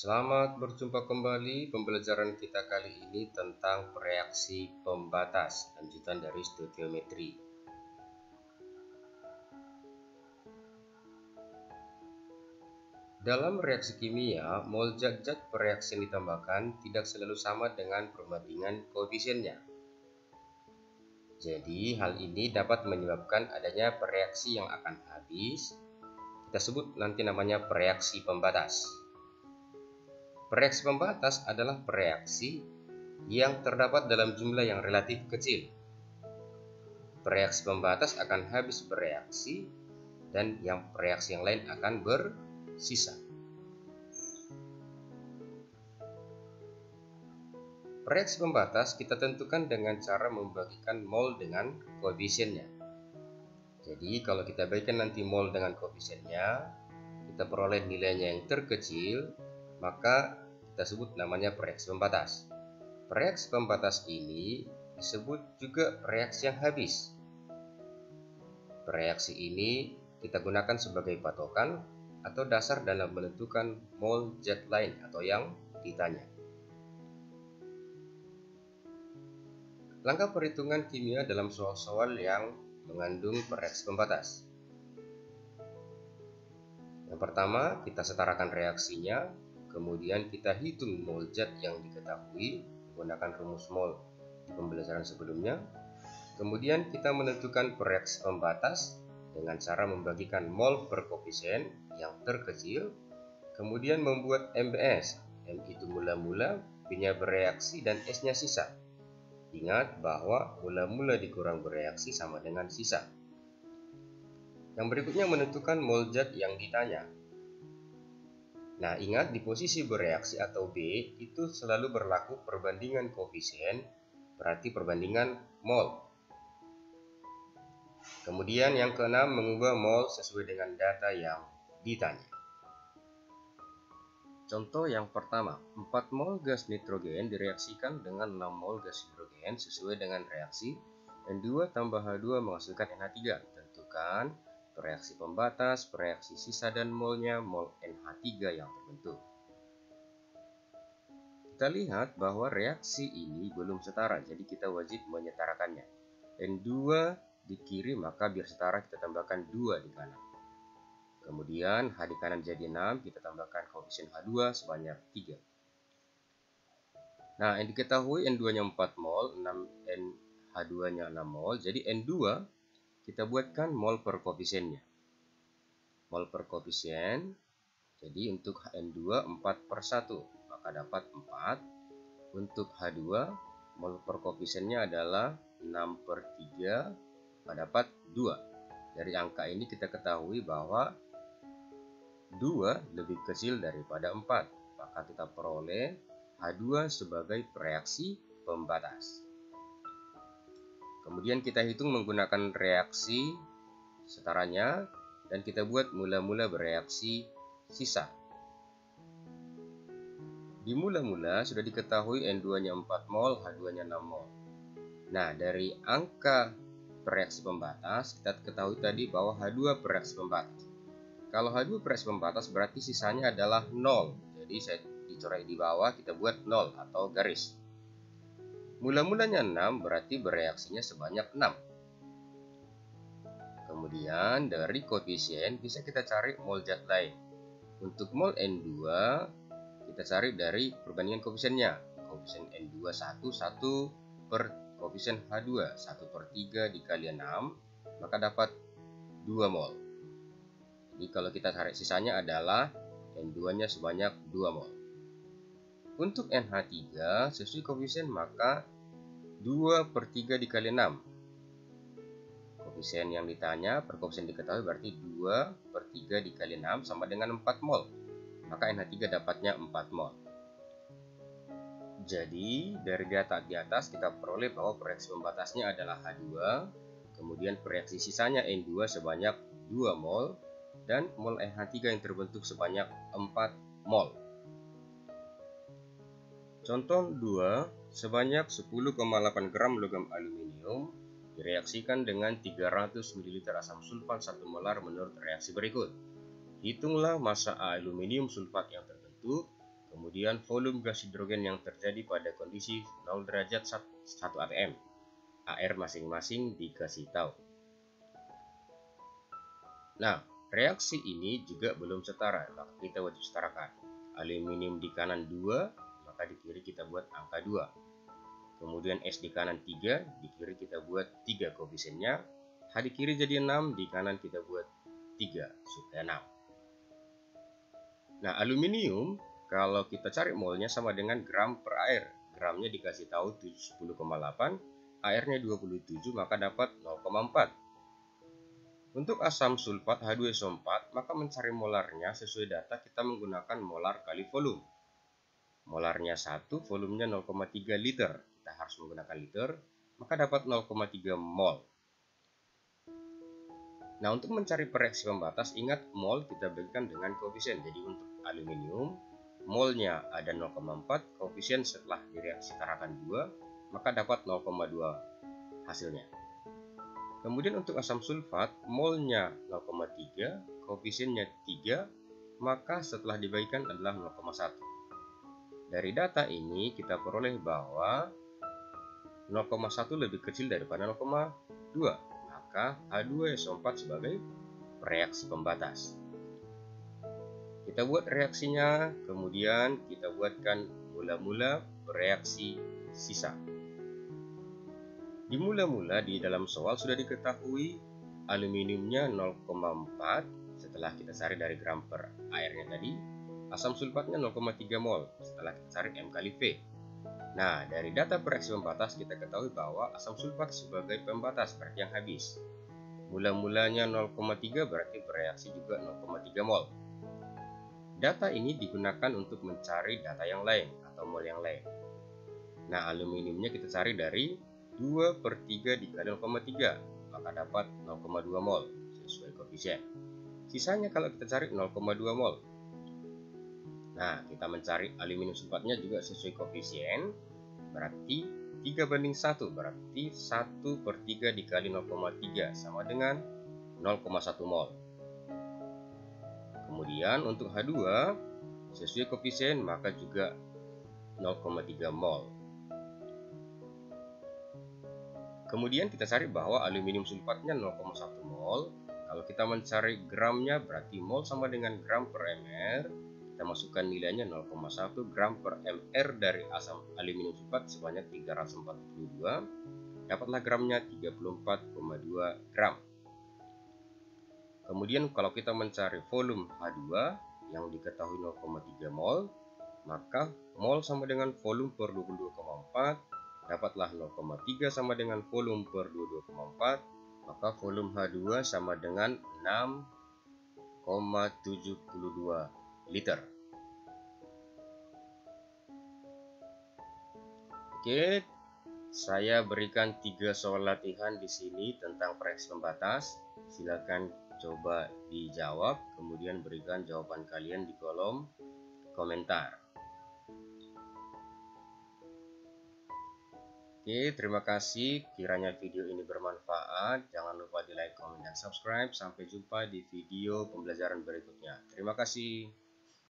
Selamat berjumpa kembali. Pembelajaran kita kali ini tentang reaksi pembatas, lanjutan dari stoikiometri. Dalam reaksi kimia, mol zat-zat bereaksi yang ditambahkan tidak selalu sama dengan perbandingan koefisiennya. Jadi, hal ini dapat menyebabkan adanya reaksi yang akan habis. Kita sebut nanti namanya reaksi pembatas. Reaksi pembatas adalah reaksi yang terdapat dalam jumlah yang relatif kecil. Reaksi pembatas akan habis bereaksi dan reaksi yang lain akan bersisa. Reaksi pembatas kita tentukan dengan cara membagikan mol dengan koefisiennya. Jadi kalau kita bagikan nanti mol dengan koefisiennya, kita peroleh nilainya yang terkecil, maka kita sebut namanya reaksi pembatas. Reaksi pembatas ini disebut juga reaksi yang habis. Reaksi ini kita gunakan sebagai patokan atau dasar dalam menentukan mol zat lain atau yang ditanya. Langkah perhitungan kimia dalam soal-soal yang mengandung reaksi pembatas. Yang pertama, kita setarakan reaksinya, kemudian kita hitung mol zat yang diketahui menggunakan rumus mol di pembelajaran sebelumnya. Kemudian kita menentukan reaksi pembatas dengan cara membagikan mol per koefisien yang terkecil, kemudian membuat MBS. M itu mula-mula, B-nya bereaksi, dan S-nya sisa. Ingat bahwa mula-mula dikurang bereaksi sama dengan sisa. Yang berikutnya menentukan mol zat yang ditanya. Nah, ingat di posisi bereaksi atau B itu selalu berlaku perbandingan koefisien, berarti perbandingan mol. Kemudian yang keenam, mengubah mol sesuai dengan data yang ditanya. Contoh yang pertama, 4 mol gas nitrogen direaksikan dengan 6 mol gas hidrogen sesuai dengan reaksi N2 tambah H2 menghasilkan NH3. Tentukan reaksi pembatas, reaksi sisa dan molnya mol NH3 yang terbentuk. Kita lihat bahwa reaksi ini belum setara, jadi kita wajib menyetarakannya. N2 di kiri, maka biar setara kita tambahkan 2 di kanan. Kemudian H di kanan jadi 6, kita tambahkan koefisien H2 sebanyak 3. Nah, yang diketahui N2-nya 4 mol, H2-nya 6 mol, jadi N2 kita buatkan mol per koefisiennya. Mol per koefisien, jadi untuk N2 4 per 1, maka dapat 4. Untuk H2, mol per koefisiennya adalah 6 per 3, maka dapat 2. Dari angka ini kita ketahui bahwa 2 lebih kecil daripada 4, maka kita peroleh H2 sebagai reaksi pembatas. Kemudian kita hitung menggunakan reaksi setaranya dan kita buat mula-mula bereaksi sisa. Di mula-mula sudah diketahui N2-nya 4 mol, H2-nya 6 mol. Nah, dari angka reaksi pembatas kita ketahui tadi bahwa H2 reaksi pembatas. Kalau H2 reaksi pembatas berarti sisanya adalah 0. Jadi saya dicoret di bawah, kita buat 0 atau garis. Mula-mulanya 6 berarti bereaksinya sebanyak 6. Kemudian dari koefisien bisa kita cari mol zat lain. Untuk mol N2 kita cari dari perbandingan koefisiennya. Koefisien N2 1 per koefisien H2 1 per 3 dikali 6, maka dapat 2 mol. Jadi kalau kita cari sisanya adalah N2-nya sebanyak 2 mol. Untuk NH3 sesuai koefisien maka 2 per 3 dikali 6. Koefisien yang ditanya per koefisien diketahui berarti 2 per 3 dikali 6 sama dengan 4 mol. Maka NH3 dapatnya 4 mol. Jadi dari data di atas kita peroleh bahwa reaksi pembatasnya adalah H2. Kemudian reaksi sisanya N2 sebanyak 2 mol. Dan mol NH3 yang terbentuk sebanyak 4 mol. Contoh 2, sebanyak 10,8 gram logam aluminium direaksikan dengan 300 ml asam sulfat 1 molar menurut reaksi berikut. Hitunglah massa aluminium sulfat yang terbentuk, Kemudian volume gas hidrogen yang terjadi pada kondisi 0 derajat 1 atm. AR masing-masing dikasih tahu. Nah, reaksi ini juga belum setara, maka kita wajib setarakan. Aluminium di kanan 2, maka di kiri kita buat angka 2. Kemudian S di kanan 3, di kiri kita buat 3 koefisiennya. H di kiri jadi 6, di kanan kita buat 3 supaya 6. Nah, aluminium kalau kita cari molnya sama dengan gram per air. Gramnya dikasih tahu 10,8, airnya 27, maka dapat 0,4. Untuk asam sulfat H2SO4, maka mencari molarnya sesuai data kita menggunakan molar kali volume. Molarnya 1, volumenya 0,3 liter. Kita harus menggunakan liter, maka dapat 0,3 mol. Nah, untuk mencari reaksi pembatas, ingat mol kita bagikan dengan koefisien. Jadi untuk aluminium, molnya ada 0,4, koefisien setelah direaksi tarakan 2, maka dapat 0,2 hasilnya. Kemudian untuk asam sulfat, molnya 0,3, koefisiennya 3, maka setelah dibagikan adalah 0,1. Dari data ini kita peroleh bahwa 0,1 lebih kecil daripada 0,2, maka H2SO4 sebagai reaksi pembatas. Kita buat reaksinya, kemudian kita buatkan mula-mula reaksi sisa. Di mula-mula di dalam soal sudah diketahui aluminiumnya 0,4 setelah kita cari dari gram per airnya tadi, asam sulfatnya 0,3 mol setelah kita cari M kali V. Nah, dari data reaksi pembatas kita ketahui bahwa asam sulfat sebagai pembatas berarti yang habis. Mula-mulanya 0,3 berarti bereaksi juga 0,3 mol. Data ini digunakan untuk mencari data yang lain atau mol yang lain. Nah, aluminiumnya kita cari dari 2/3 dikali 0,3, maka dapat 0,2 mol sesuai koefisien. Sisanya kalau kita cari 0,2 mol. Nah, kita mencari aluminium sulfatnya juga sesuai koefisien, berarti 3:1, berarti 1/3 dikali 0,3 sama dengan 0,1 mol. Kemudian untuk H2 sesuai koefisien maka juga 0,3 mol. Kemudian kita cari bahwa aluminium sulfatnya 0,1 mol. Kalau kita mencari gramnya berarti mol sama dengan gram per mr. Kita masukkan nilainya 0,1 gram per mr dari asam aluminium sulfat sebanyak 342. Dapatlah gramnya 34,2 gram. Kemudian kalau kita mencari volume H2 yang diketahui 0,3 mol, maka mol sama dengan volume per 22,4, dapatlah 0,3 sama dengan volume per 22,4, maka volume H2 sama dengan 6,72 liter. Oke, saya berikan 3 soal latihan di sini tentang reaksi pembatas. Silakan coba dijawab, kemudian berikan jawaban kalian di kolom komentar. Oke, terima kasih. Kiranya video ini bermanfaat. Jangan lupa di like, komen, dan subscribe. Sampai jumpa di video pembelajaran berikutnya. Terima kasih.